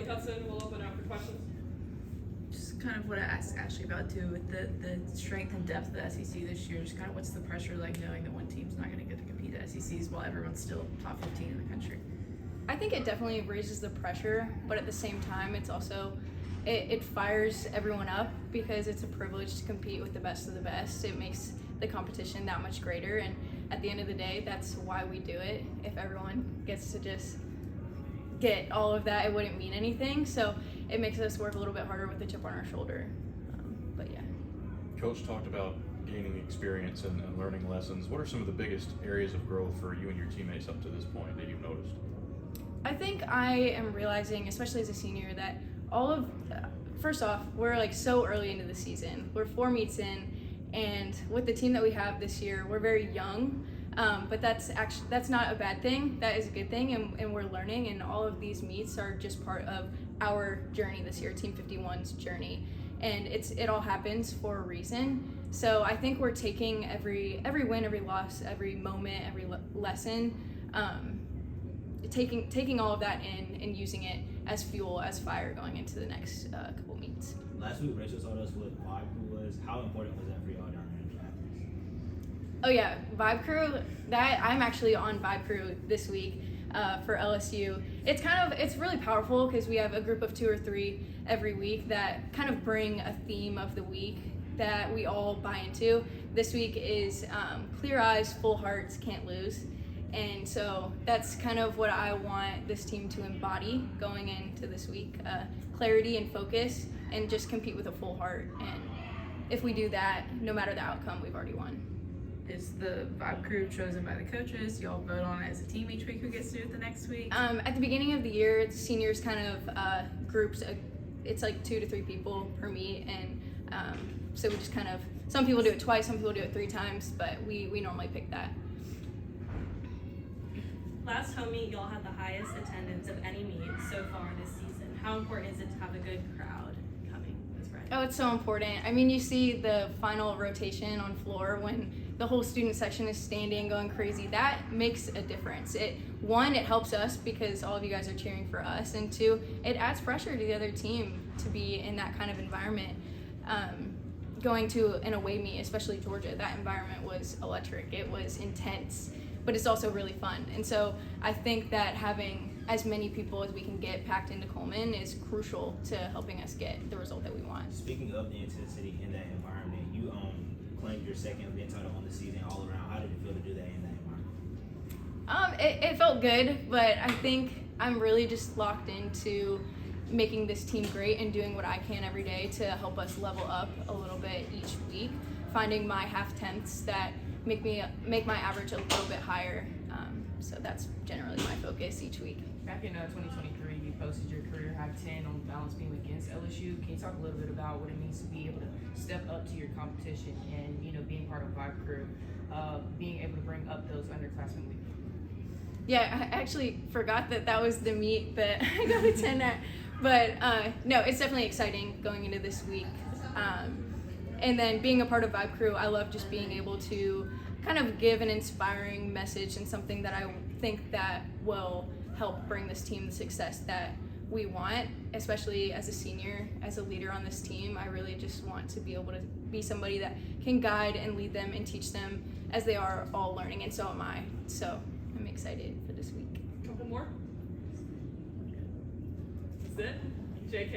Lilly Hudson. We'll open up for questions. Just kind of what I asked Ashley about too, with the strength and depth of the SEC this year. Just kind of what's the pressure like knowing that one team's not going to get to compete at SECs while everyone's still top 15 in the country? I think it definitely raises the pressure, but at the same time, it's also it fires everyone up because it's a privilege to compete with the best of the best. It makes the competition that much greater, and at the end of the day, that's why we do it. If everyone gets to just get all of that, it wouldn't mean anything. So it makes us work a little bit harder with the chip on our shoulder. But yeah. Coach talked about gaining experience and learning lessons. What are some of the biggest areas of growth for you and your teammates up to this point that you've noticed? I think I am realizing, especially as a senior, that first off, we're like so early into the season. We're 4 meets in, and with the team that we have this year, we're very young. But that's not a bad thing. That is a good thing, and we're learning, and all of these meets are just part of our journey this year, Team 51's journey, and it all happens for a reason. So I think we're taking every win, every loss, every moment, every lesson, taking all of that in and using it as fuel, as fire going into the next couple meets. Last week, Rachel told us what Vibe Crew was. How important was that for y'all down there in Athens? Oh yeah, Vibe Crew. I'm actually on Vibe Crew this week for LSU. It's really powerful because we have a group of 2 or 3 every week that kind of bring a theme of the week that we all buy into. This week is clear eyes, full hearts, can't lose. And so that's kind of what I want this team to embody going into this week, clarity and focus, and just compete with a full heart. And if we do that, no matter the outcome, we've already won. Is the Vibe Crew chosen by the coaches? Y'all vote on it as a team each week who gets to do it the next week? At the beginning of the year, the seniors kind of groups, it's like 2 to 3 people per meet, and so we just kind of, some people do it twice, some people do it 3 times, but we normally pick that. Last home meet, y'all had the highest attendance of any meet so far this season. How important is it to have a good crowd coming this Friday? Oh, it's so important. I mean, you see the final rotation on floor when the whole student section is standing, going crazy. That makes a difference. One, it helps us because all of you guys are cheering for us, and 2, it adds pressure to the other team to be in that kind of environment. Going to an away meet, especially Georgia, that environment was electric. It was intense, but it's also really fun. And so I think that having as many people as we can get packed into Coleman is crucial to helping us get the result that we want. Speaking of the intensity in that environment, you claimed your second win title on the season all around. How did it feel to do that in that environment? It felt good, but I think I'm really just locked into making this team great and doing what I can every day to help us level up a little bit each week, finding my half-tenths that make my average a little bit higher. So that's generally my focus each week. Back in 2023, you posted your career high 10 on balance beam against LSU. Can you talk a little bit about what it means to be able to step up to your competition and, being part of Vibe Crew, being able to bring up those underclassmen with you? Yeah, I actually forgot that was the meet that I got a 10 at. But no, it's definitely exciting going into this week. And then being a part of Vibe Crew, I love just being able to kind of give an inspiring message and something that I think that will help bring this team the success that we want, especially as a senior, as a leader on this team. I really just want to be able to be somebody that can guide and lead them and teach them as they are all learning, and so am I. So I'm excited for this week. A couple more. That's it. JK.